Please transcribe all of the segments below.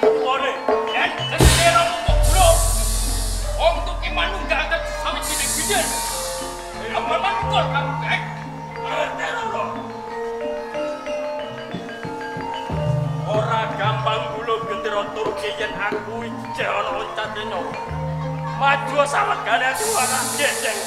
Boleh, dan sendiri untuk bro. Untuk iman nggak ada sampai gede-gede. Apa mantul kamu, teror. Orang gampang dulu gendero Turki yang aku jangan loncat-loncat. Maju sama kalian dua anak jeng.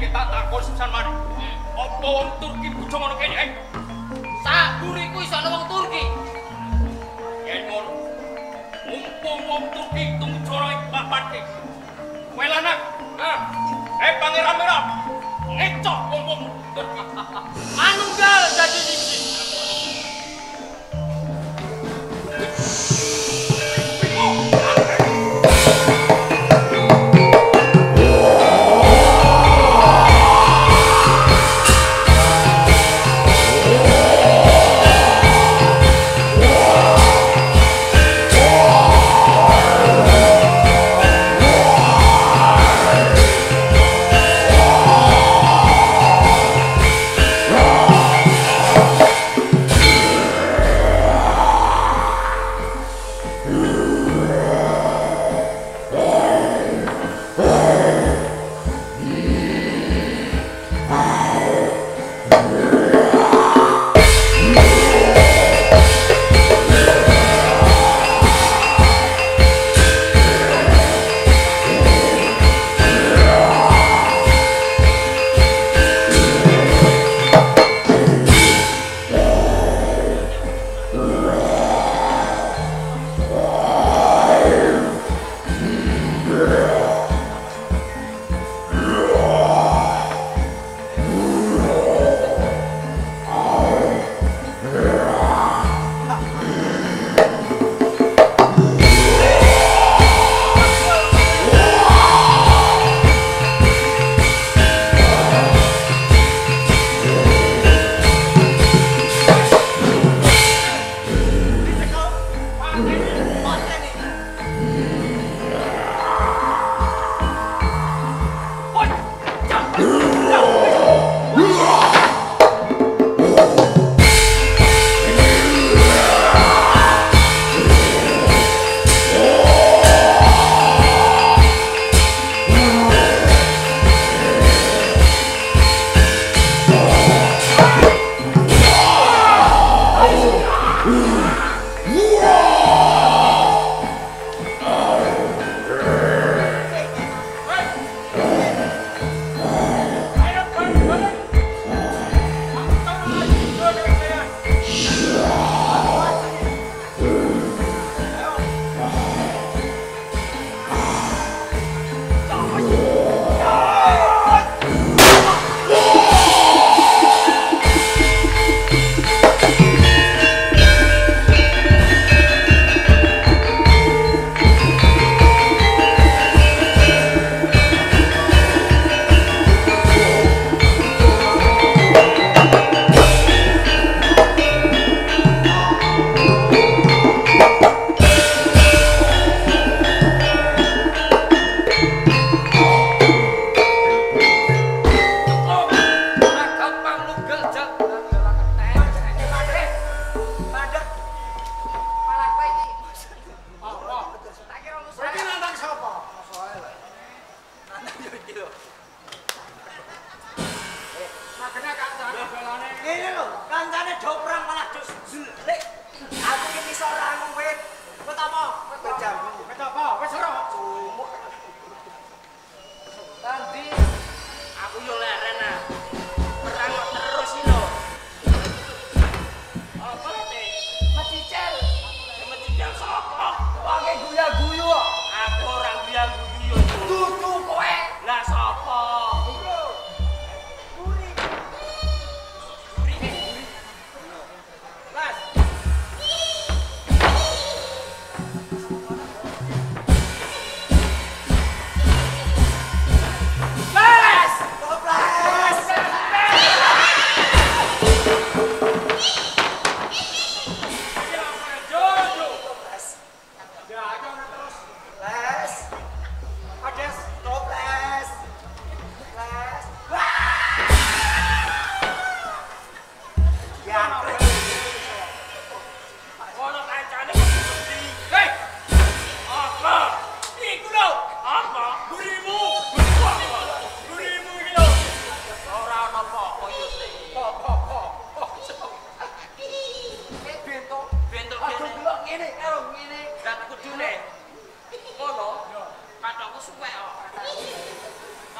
Saiki tak takon sepisan maneh. Apa wong Turki bojo ngono kene? Sak buriku iso ana wong Turki. Yen ngono. Mumpung wong Turki tumjara ing papan iki. Kowe lanang, pangeran merah. Ngecok wong-wong Turki. Manunggal dadi siji.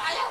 Ayo,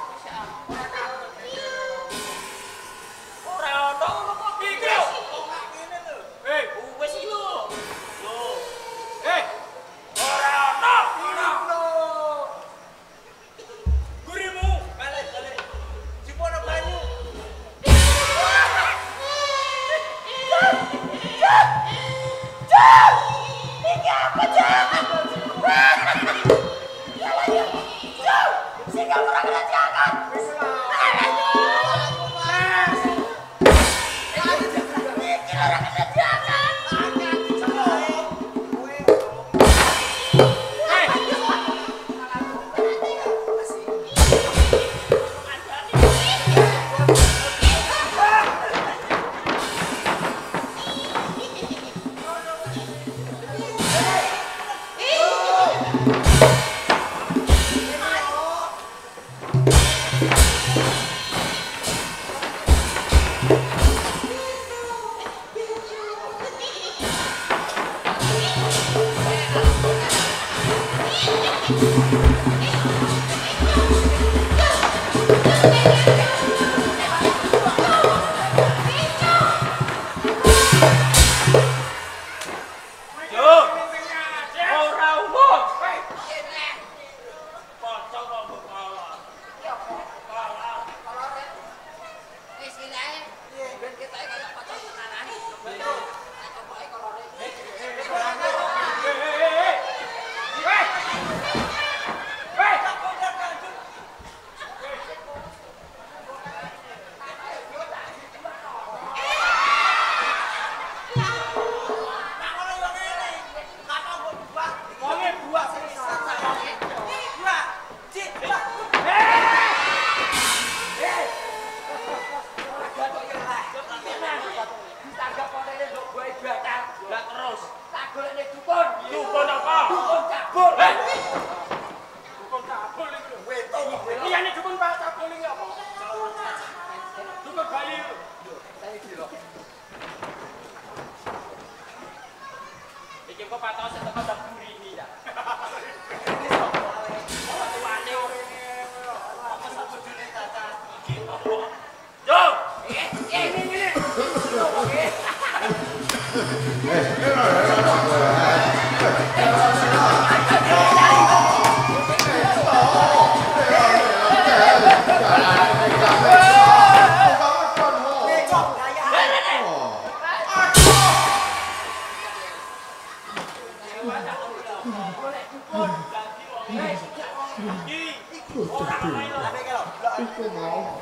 Iku mau.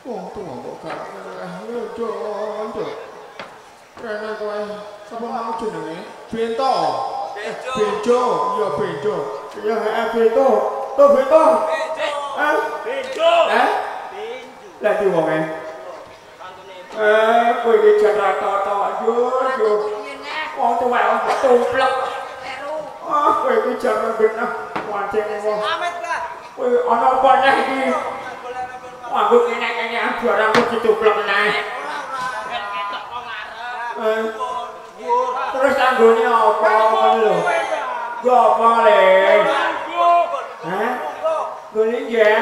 Wong tuwa kok gak nduk. Kene kowe sapa mau jenenge? Bento. Bejo, iya bejo. Iya bento. To bento. Bejo. Lah di wonge. Kowe iki jatah-tata yo. Wong tuwa kok tumplek. Kowe iki jangan genah wancene wong. Amit lah. Kowe ana apa neh iki? Nganggo kene-kene barangku dituplek neh. Ben ketok wong arep. Terus anggone apa ngono lho? Yo apa le? Hah? Gone nggih.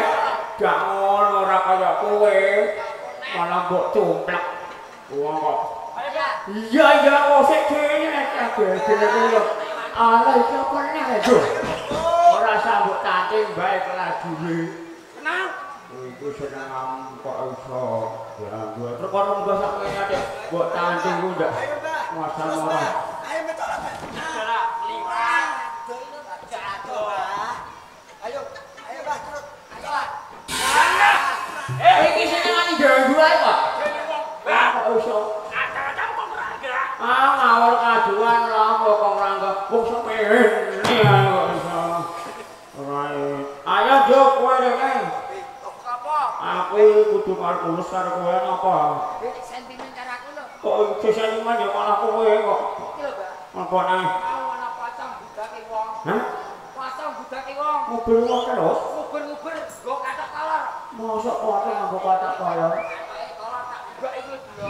Gak ngono ora kaya kowe. Malah mbok tumplek. Wong kok. Iya kok sik kene kabeh lho. Ala iki apa neh lho? Ora sambut tanting bae lagi. Kenal? Iku seneng kok iso. Ya gua terus kono mbah sak ngene adek. Mbok tanting ku ndak. Masal ora. Ayo metu lah. Ora liwat. Jatuh. Ayo Bah terus. Ayo lah. Iki senengane ganggu ae kok. Lah kok iso. Kata-kata kok ora gerak. Ngawur kaduan lho kok ora enggak. Wong sepehe. Kok iso. Ayo Jok kowe rene. Apa? Aku kudu urus karo kowe napa? Sentimen karo aku lho. Kok sentimen ya malah kowe kok. Iki lho, Mbak. Apa nang? Ana pocong budake wong. Hah? Pocong budake wong. Mobil wong terus? Nguber-nguber nggo kathok kolor. Mosok pocong nggo kathok kolor? Kolor tak buka iki lho.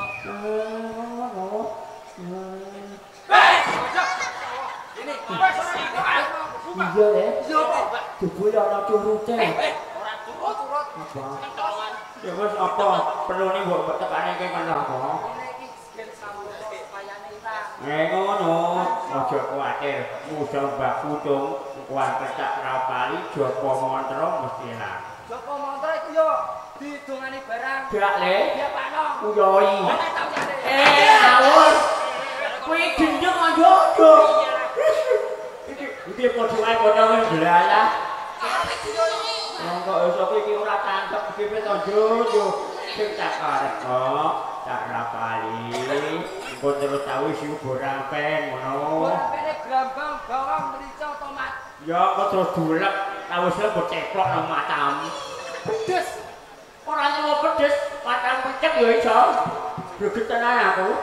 Ini, iya ya? Iya apa? Jebule ana curute. Ora curut. Apa? Ya wis apa? Perlune mbok tekane kene apa? Iki gen sambut payane ira. Ngono, aja kuwatir. Musa Mbah Kutung kuwi kecak rapali Joko Mantra mesti enak. Joko Mantra iku yo didongani barang. Gak le? Ya Pak Nong. Uyoi. basa iki ora tangkep iki to yo. Sing tak arep kok tak rapali. Engko terus tahu si borampen ngono. Borampene grambang, bawang, merica, tomat. Ya kok terus dulek, wis mbok ceplok nang matamu. Pedes. Ora nyoba pedes, matamu pecek ya iso. Greget tenan aku.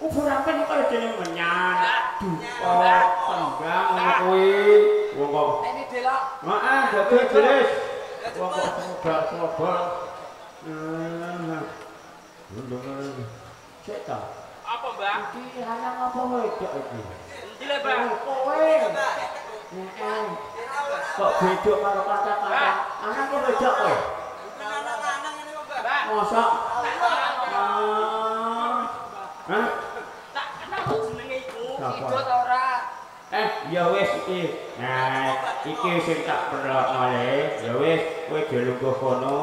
Borampen kok dene menyan. Dupa, tembang ngono kuwi. Wong kok. Ini delok. Heeh, dadi jelas. Wong kok coba. Cek ta. Apa, Mbak? Iki lanang apa wedok iki? Endi le, Mbak? Kowe. Kok beda karo kanca-kanca? Anak kok wedok kowe? Lanang ngene kok, Mbak. Mosok. Hah? Tak kenal kok jenenge iku. Siapa? Ido ta ora? Ya wis iki. Nah, iki sing tak perlokno le. Ya wis, kowe aja lungguh kono,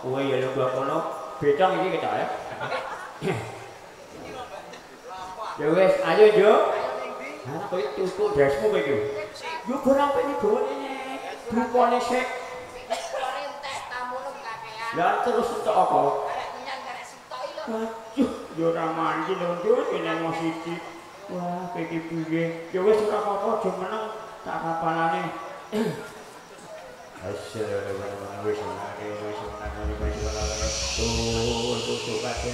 kowe ya lungguh kono. Becong iki ketok ya. Ya wis, ayo Jo. Nah, kowe tutuk dasmu kowe iki. Yo borampe iki gawane. Dupane sik. Entek tamu nang kakean. Lah terus entuk apa? Arek menyang arek sitoki lho. Aduh, yo ora mandi lho, Jo, kene mau siji. Wah, kowe iki piye? Ya wis ora apa-apa, aja meneng tak kapalane. Assalamualaikum warahmatullahi wabarakatuh. Tuh kasih.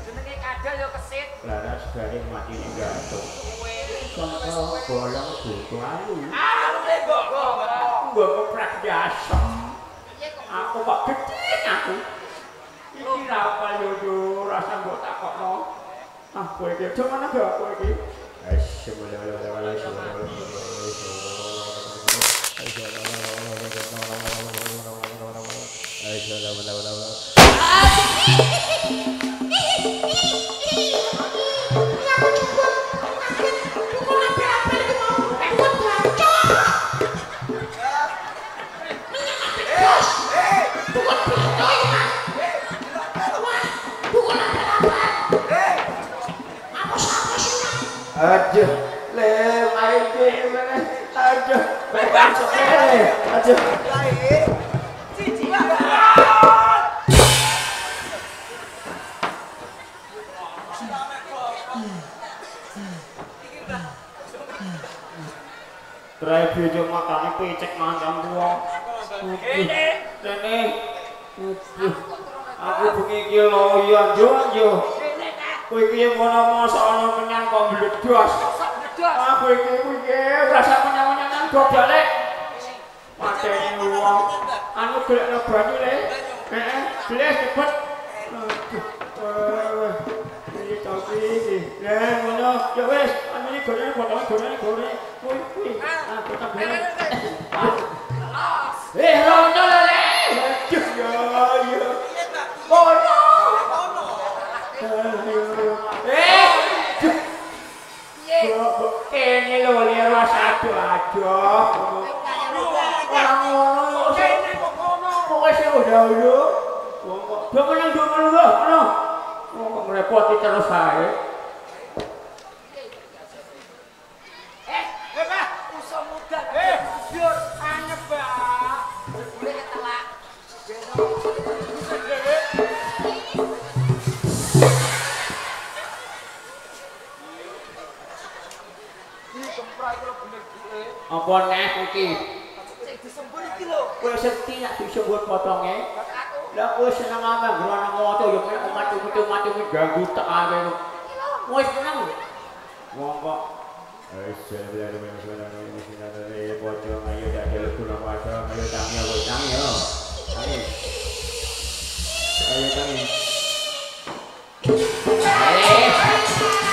Jenenge kadal yo kesit. Laras garing mati gantung. Kowe Contoh bolong buku alu. alu le gogo. Gua keprak jasem. Piye kok Aku kok gede aku. Iki ra apa yo rasa mbok takokno. Ah, kowe iki aja mana gak kowe iki. Aduh, le main game mana? Aduh, bebas sekali. Aduh. Try video makane pecek mandang wong. Dene. Aku bengi iki loyo yo. Kowe iki ngono mosok ana menyang kok mledhos. Aku iki rasa menyang-menyangan dodole. Mateni wong. Anu golekno banyu le. Heeh, bles cepet. Iki tapi iki. Lah ngono, ya wis, anu iki goreng potong-goreng. Kuwi. Ah, potong goreng. Rono le. Aduh ya. Ngono. Kene lho lira satu aja. Ora ngono. Kene kok ngono. Kok wis udah. Do menang lho. Ono. Kok ngrepoti terus ae. Mbak, usah mudah. Biar anyep, Mbak. Boleh ketelak. Apa neh iki? Sing disembur iki lho. Kowe sekti nak disebut potonge. Lah kowe seneng ame grono moto yo mek mati ganggu tek ae. Wis seneng. Wong kok pocong ayo dak delok kula wae ayo tangi yo. Ayo tangi.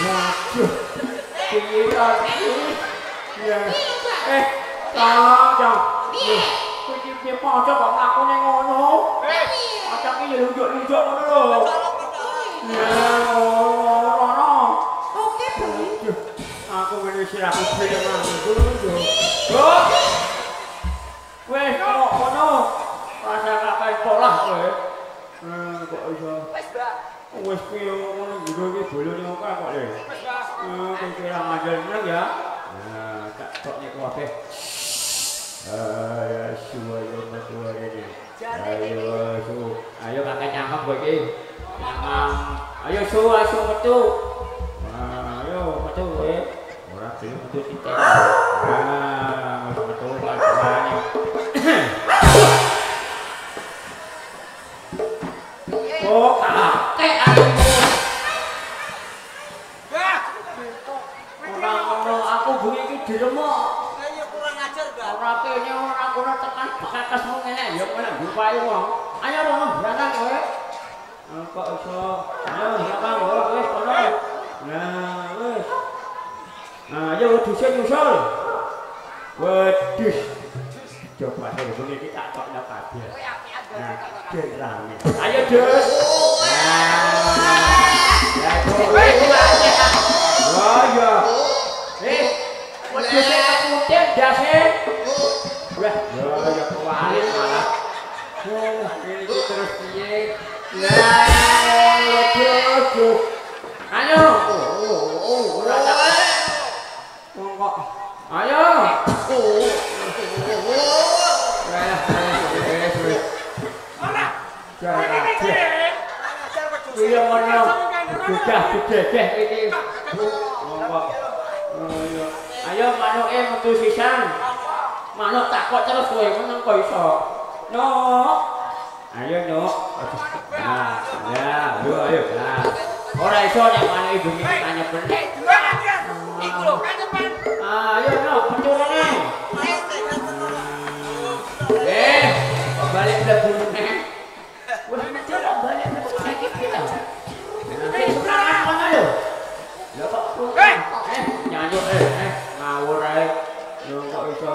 Waduh. Kira ya. Jangan. Kowe iki piye pocong kok ngakune ngono? Pocong iki lunjuk-lunjuk ngono lho. Ya, ora. Oke, Bu. Aku wis aku dhewe nang ngono. Wes kok ngono. Rasa kakek polah kowe. Kok iso. Wis, Mbak. Wis piye ngono juga iki bolone oke kok le. Wis, Mbak. Kowe kira ngajar meneng ya. Nah, tak tok nek kabeh. Ayo metu ini. Ayo kakek nyangkep kowe iki. Ayo asu metu. Ayo metu kowe. Ora gelem metu titik. Metu lagi. Oh, kakek aku. Aku bunyi iki diremok. Kayaknya kurang ajar, Mbak. Ora kene ora tekan bekas mung ngene ya malah ngupahi wong. Ayo rono berangkat kowe. Kok iso. Ayo siapa wis kono. Nah, wis. Nah, ayo dhusun nyusul. Wedhus. Coba saya bunyi iki tak kokno kabeh. Nah, rame. Ayo, Dus. Ya, oh ya. Wedhus kemudian dase. Wah, ya kewali malah. Ini terus piye? Wedhus. Ayo. Ora tak. Monggo. Ayo. Iya mana? Sudah deh ini. Ayo manuk metu sisan. Manuk takok terus kowe meneng kok iso. No. Ayo no. Nah, ya, ayo. Nah. Ora iso nek manuk ibu iki kanyepen. Iku lho kanyepen. Ayo no, metu rene. Balik mlebu meneh. Wis metu balik mlebu saiki kita. Sekarang kono lho. Lah kok nyanyi ngawur ae. Yo kok iso.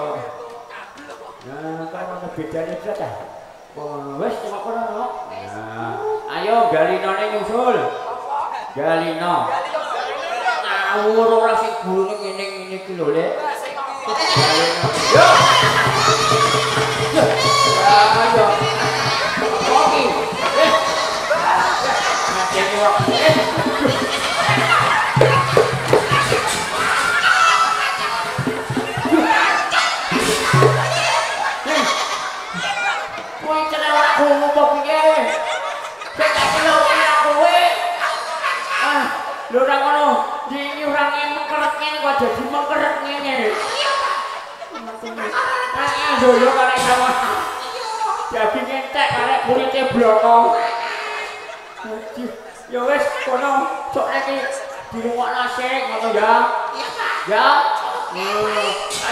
Nah, kan bedane blas ah. Wis cuma kono no. Nah, ayo galinone nyusul. Galino. Ngawur ora sing gurune ngene iki lho, Lek. Yo. Ayo. Oke. Mati wak. Kowe kenal aku ngopo piye? Sik tak kenal kowe. Lho ora ngono. Dini ora mengkeret ngene kok dadi mengkeret ngene. Doyo karek sama. Jadi ngentek karek kulite blokong. Ya wis kono sok iki dirungokno sik ngono ya. Ya.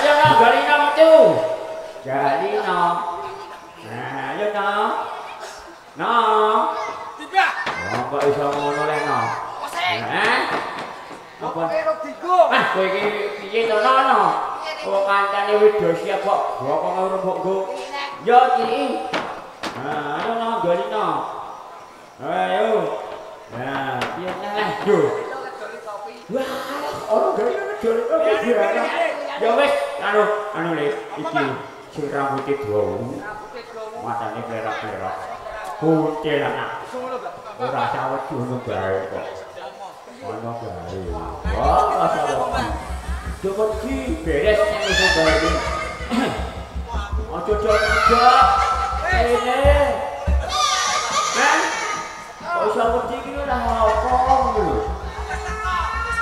Ayo no Galino metu. Galino. Nah, ayo no. No. Tiba. Kok iso ngono le no. Apa karo digo? Kowe iki piye to no? Wong kancane Widosya kok bokong rembukku. Ya iki. Nah, ayo no Galino. Ayo. Nah, piye neh yo. Wah, ora Galino ngedol kopi. Ya wis, anu le iki sing rambuté dawa. Matane plerak-plerak. Kuntil anak. Ora sawet ngono bae kok. Ono bae. Wah, sawet. Coba ki beres yang iso bae iki. Ojo jok. Ini. Kan? Kok iso wedi iki ora apa lho.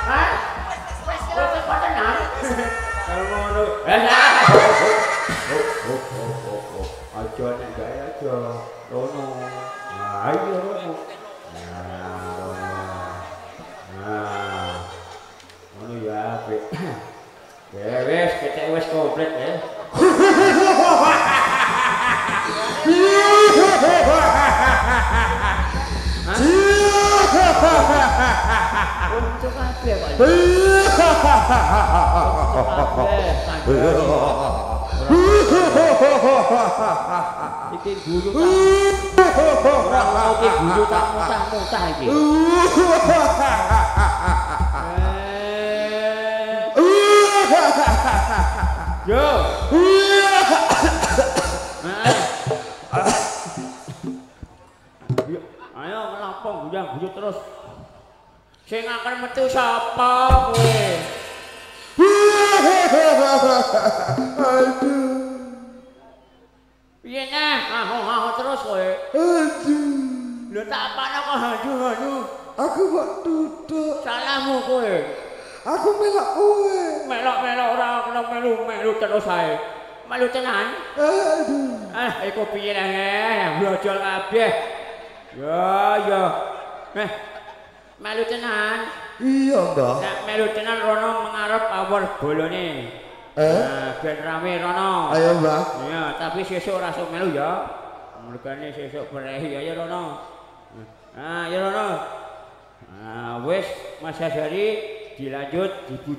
Hah? Wes patenan. Ngono. Aja nek gawe aja. Rono. Nah, ayo rono. Nah. Ngono ya, apik. Wes, ketek wis komplit ya. Untuk apa Pak? Iki guyu ta. Ora iki guyu tak mutah-mutah iki. Yo. Ayo melampung guyang-guyu terus. Sing akan metu sapa kowe? Aduh. Piye neh? Aho terus kowe. Aduh. Lho tak apane kok hanju-hanju. Aku kok duduk. Salahmu kowe. Aku melok kowe. Melok-melok ora kena melu terus ae. Melu tenan. Aduh. Iku piye neh? Brojol kabeh. Ya. Melu tenan. Iya, Mbak. Nek melu tenan rono mengarep awor bolone. Ben rame rono. Ayo, Mbak. Iya, tapi sesuk ora sok melu ya. Mergane sesuk berehi ya rono. Ya rono. Wis Mas Hasari dilanjut dibut.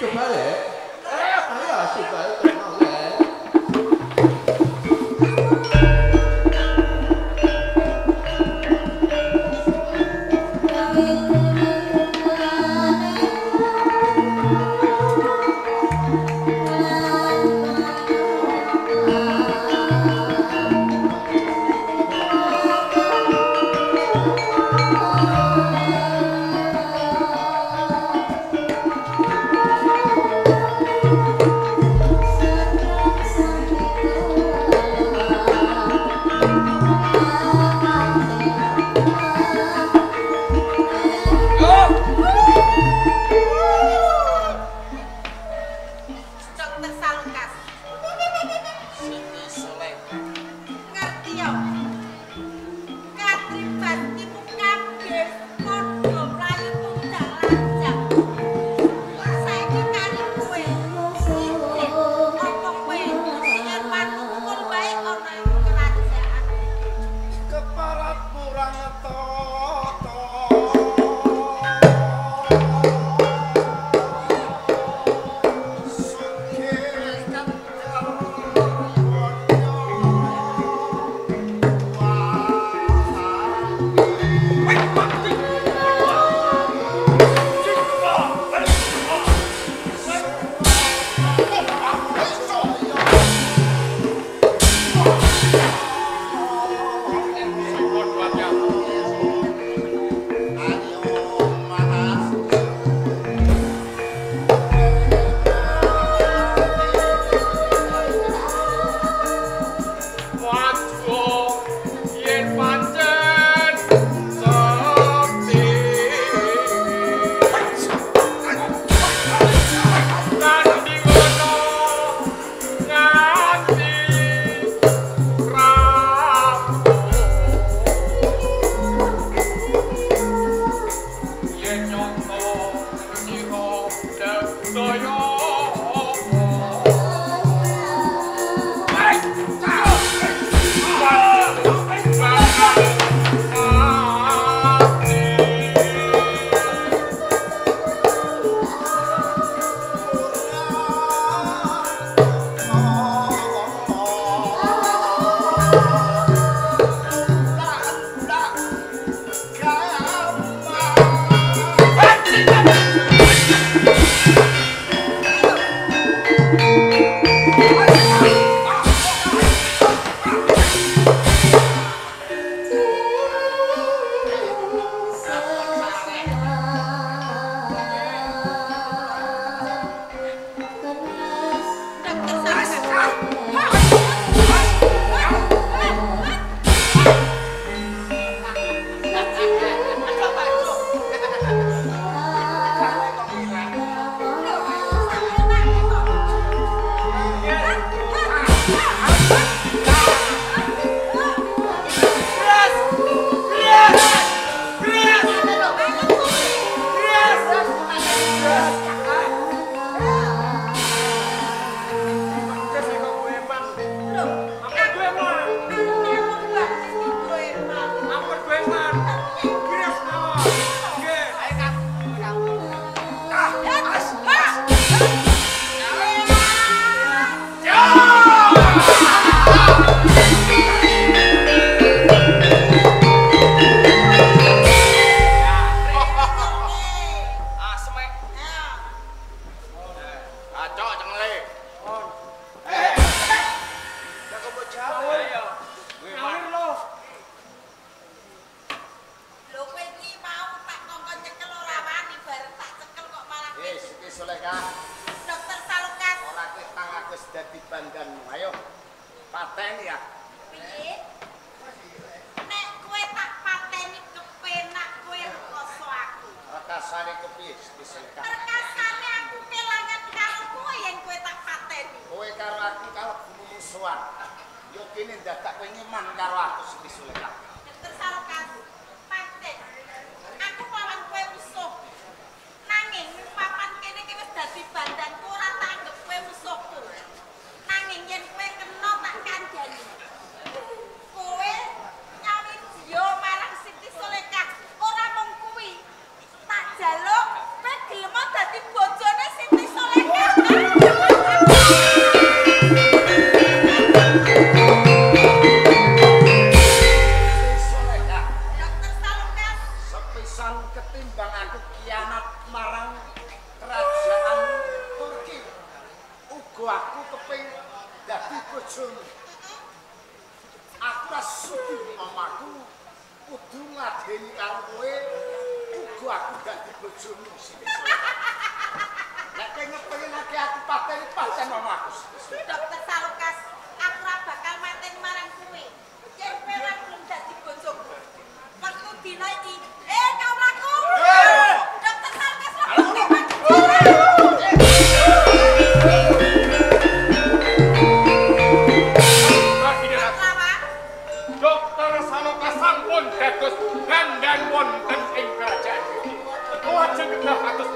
Coba ya. Ayo asik baik mau ya. Suleka. Dokter Salokas. Ora ketang aku wis dadi bandhanmu. Ayo. Pateni ya. Piye? Nek kowe tak pateni kepenak kowe rekoso aku. Rekasane kepiye Siti Suleka? Rekasane aku kelangan karo kowe yen kowe tak pateni. Kowe karo aku kalau musuhan. Yo kene dadak kowe nyeman karo aku Siti Suleka. Dokter Salokas. Paten. Aku lawan kowe musuh. Nanging papan kene ki wis dadi bandhanku ora tak anggap kowe musuhku. Nanging yen kowe kena tak kandhani. Kowe nyawi jiyo marang Siti Suleka. Ora mung kuwi. Tak jaluk kowe gelem dadi bojone Siti Suleka. Dokter Salokas. Sepisan ketimbang aku kianat marang kerajaan Turki. Uga aku keping dadi bojomu. Aku ora sudi mamaku kudu ngadeni karo kowe. Uga aku dadi bojomu Siti Suleka. Nek kowe ngepengin aku pateni paten mamaku. Dokter Salokas, aku ora bakal mateni marang kowe. Yen kowe ora gelem dadi bojoku. Wektu dina iki, kau mlaku. Dokter Salokas Dokter Saloka sampun dados bandhan wonten ing kerajaan. Lajeng kedah atus